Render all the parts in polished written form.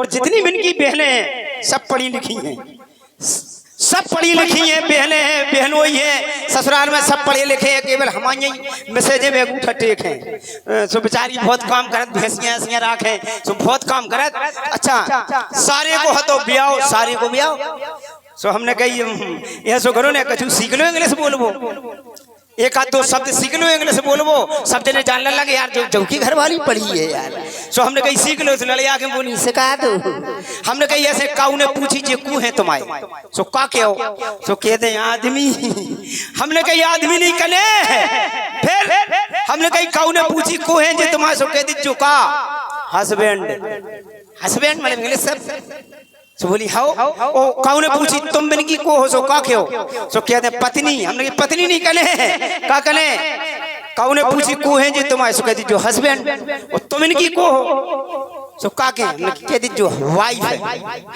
और जितनी भी इनकी बहनें हैं सब पढ़ी लिखी हैं, सब पढ़ी लिखी हैं बहनें हैं, बहनों ही हैं ससुराल में सब पढ़े लिखे हैं, केवल हमारे मैसेजे में अंगूठा टेक हैं। सो बेचारी बहुत काम करत, भैंसियां ऐसियां राखें, सो बहुत काम करत। अच्छा सारे को हतो ब्याओ, सारे को ब्याओ। सो हमने कही यह सो करो ने कछु सीख लो इंग्लिश बोलबो, एक आध दो शब्द सीख लो इंग्लिश बोलबो, सब जने जानने लगे यार जो की घरवाली पढ़ी है यार। सो हमने कही सीख लो, लड़े आके बोली सिखा दो। हमने कही ऐसे काऊ ने पूछी जे कू है तुम्हारे, सो का के हो, सो कह दे आदमी। हमने कही आदमी नहीं कने, फिर हमने कही काऊ ने पूछी को है जे तुम्हारे, सो कह दी जो का हस्बैंड, हस्बैंड मतलब इंग्लिश सब। सो बोली हाउ, ओ काऊ ने पूछी तुम बिन की को हो, सो का के हो, सो कहते हैं पत्नी। हमने कही पत्नी नहीं कने का कने। काऊ ने पूछी को है जे तुम्हारे, सो कहती जो हस्बैंड। और तुम इनकी को हो, सो का के, कहती जो वाइफ है,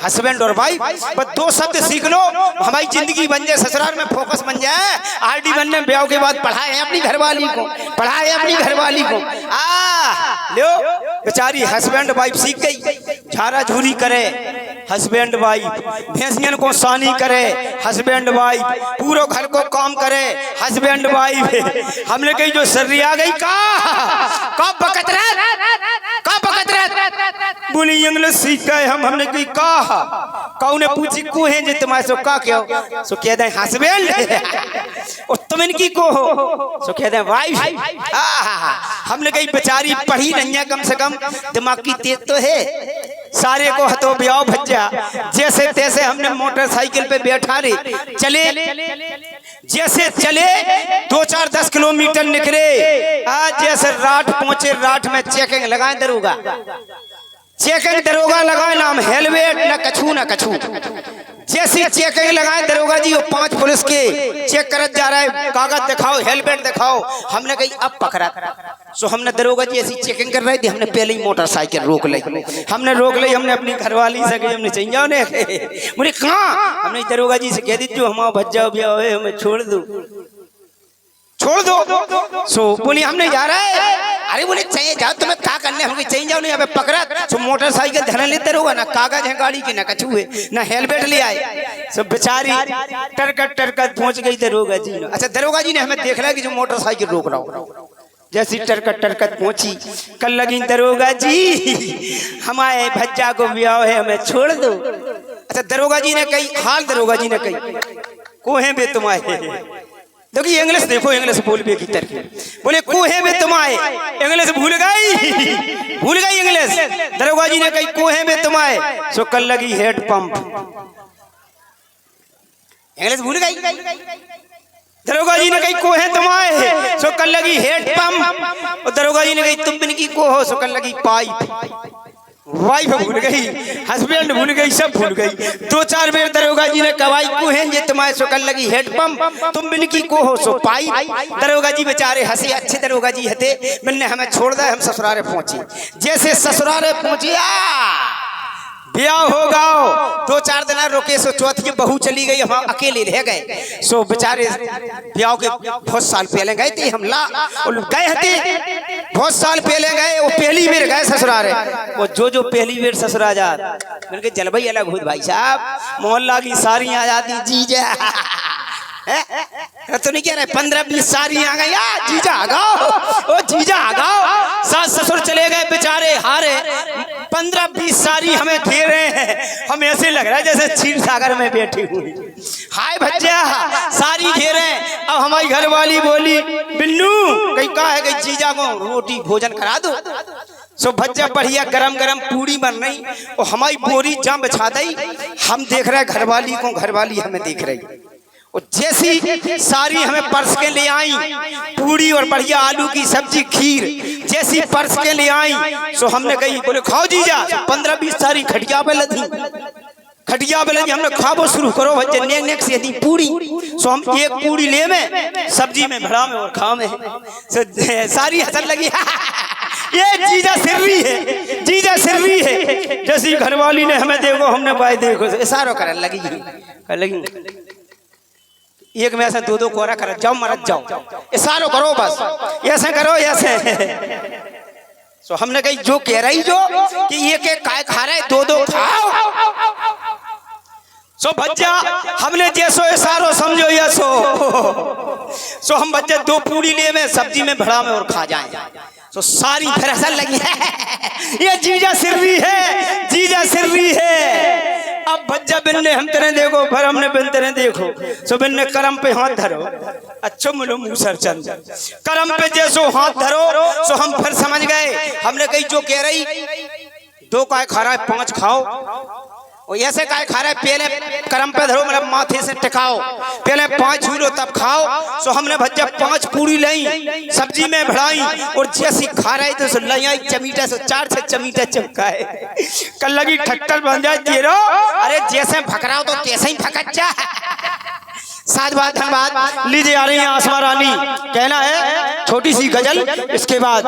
हस्बैंड और वाइफ। बस दो शब्द सीख लो, हमारी जिंदगी बन जाए, ससुराल में फोकस बन जाए। आरडी बनने ब्याह के बाद पढ़ाए अपनी घरवाली को, पढ़ाए अपनी घरवाली को। लो बेचारी हस्बैंड वाइफ सीख गई, झारा झूरी करे हस्बैंड वाइफ, भैंसियन को सानी करे हस्बैंड वाइफ, पूरा घर को काम करे हस्बैंड वाइफ। हमने कही जो सर्री आ गई का बकत बोली इंग्लिश सीख गए हम। हमने कही काऊ ने पूछी को है जे तुम्हारे, सो का क्या हो, सो कह दे हस्बैंड। और तुम इनकी को हो, सो कह दे वाइफ। हमने कही बेचारी पढ़ी नहीं है, कम से कम दिमाग की तेज तो है। सारे को हतो ब्याह भज्जा, जैसे तैसे हमने मोटरसाइकिल पे बैठा रे चले, जैसे चले 2-4-10 किलोमीटर निकले। आज जैसे रात पहुंचे, रात में चेकिंग लगाए दरोगा, चेकिंग दरोगा लगाए, नाम हेलमेट न कछू न कछू। जैसे चेकिंग लगाए दरोगा जी, वो 5 पुलिस के चेक करत जा रहा है, कागज दिखाओ हेलमेट दिखाओ। हमने कही अब पकड़ा। सो हमने दरोगा जी ऐसी चेकिंग कर रही थी, हमने पहले ही मोटरसाइकिल रोक ली, हमने रोक ली। हमने अपनी घरवाली से कही हमने चाहिए जाओ ने, बोले कहाँ। हमने दरोगा जी से कह दी जो हमारा भज्जा ब्याह है हमें छोड़ दो, छोड़ दो। सो बोली हमने जा रहा है। अरे बोले चाहिए जाओ, तुम्हें क्या करने, हम चाहिए जाओ नहीं, यहाँ पे पकड़ा। सो मोटरसाइकिल धन लेते रहोगा, ना कागज है गाड़ी के, ना कछू है, ना हेलमेट ले आए। सब बेचारी टरकट पहुंच गई दरोगा जी। अच्छा दरोगा जी ने हमें देख रहा है कि जो मोटरसाइकिल रोक रहा हो, जैसी टरकट पहुंची, कल लगी दरोगा जी हमारे भज्जा को ब्याह है हमें छोड़ दो। अच्छा दरोगा जी ने कही हाल, दरोगा जी ने कही को है बे तुम्हारे, देखिए इंग्लिश देखो, इंग्लिश बोल बे की तरह बोले को है बे तुम्हारे, इंग्लिश भूल गई इंग्लिश। दरोगा जी ने कही को है बे तुम्हारे, सो कल लगी हेड पंप, इंग्लिश भूल गई। दरोगा जी ने कही को है तुम्हारे, सो कल लगी हेड पंप। और दरोगा जी ने कही तुम इनकी को हो, सो कल लगी पाइप। वाइफ भूल गई, हस्बैंड भूल गई, सब भूल गई। 2-4 बेर दरोगा जी ने कवाई को है ये तुम्हारे, सो कल लगी हेड पंप। तुम इनकी को हो, सो पाइप। दरोगा जी बेचारे हंसे, अच्छे दरोगा जी हते, मैंने हमें छोड़ दिया, हम ससुराले पहुंचे। जैसे ससुराले पहुंचे ब्याह हो गया, 2-4 दिन रुके। सो चौथी बहू चली गई, हम अकेले रह गए। सो बेचारे ब्याह के बहुत साल पहले गए थे, हम गए थे बहुत साल पहले गए। वो पहली बार गए ससुराल, वो जो पहली बार ससुराल जा मैंने जलवाई अलग हो भाई साहब, मोहल्ला की सारी आ जाती जीजा तो नहीं कह रहे 15-20 सारी आ गई, जीजा आ गाओ, ओ जीजा आ गाओ। सास ससुर चले गए बेचारे हारे, 15-20 सारी हमें घेर रहे हैं। हमें ऐसे लग रहा है जैसे क्षीर सागर में बैठी हुई। हाय भज्जा सारी घेर रहे। अब हमारी घरवाली बोली बिन्नू कहीं कहा है कि जीजा को रोटी भोजन करा दो। सो भज्जा बढ़िया गरम गरम पूरी बन रही और हमारी बोरी जम बिछा दी। हम देख रहे घरवाली को, घरवाली हमें देख रही। और जैसी सारी हमें परस के ले आई पूरी और बढ़िया आलू की सब्जी खीर, जैसी परस के ले आई सो हमने कही बोले खाओ जीजा। 15-20 सारी खटिया पे लदी, खटिया पे लदी। हमने खाबो शुरू करो बच्चे, नेक नेक से दी पूरी। सो हम एक पूरी ले में सब्जी में भरा में और खाओ में। सो सारी हंसन लगी ये जीजा सिर्री है, जीजा सिर्री है। जैसी घरवाली ने हमें देखो, हमने भाई देखो इशारा करने लगी। एक में ऐसे 2-2 कोरा कर जाओ, मरत जाओ, इशारो करो बस, ऐसे करो ऐसे। सो हमने कही जो कह रही जो कि एक एक काय खा रहे 2-2 खा सो भज्जा हमने जैसो इशारो समझो या सो हम भज्जा 2 पूड़ी ले में सब्जी में भड़ा में और खा जाए। तो सारी फरसल लगी है ये जीजा सिर्री है, जीजा सिर्री है। अब भज्जा बिन ने हम तेरे देखो फिर हमने बिन तेरे देखो। सो बिन ने करम पे हाथ धरो, अच्छो मिलो मूसर चंद करम पे जैसो हाथ धरो। सो हम फिर समझ गए। हमने कही जो कह रही 2 काय खा रहा है 5 खाओ, और ऐसे काय खा रहा है पहले करम पे धरो मतलब माथे से टिकाओ, पहले 5 छू लो तब खाओ। सो हमने भज्जा 5 पूरी लाई सब्जी में भड़ाई और जैसी खा रहे थे सो लई चमीटा सो 4 से चमीटा चमकाए। कल लगी ठट्टर बन जाए जीरो, अरे जैसे भकराओ तो कैसे ही भकत जा। साधुवाद धन्यवाद। लीजिए आ रही है आसमा रानी, कहना है छोटी सी गजल, इसके बाद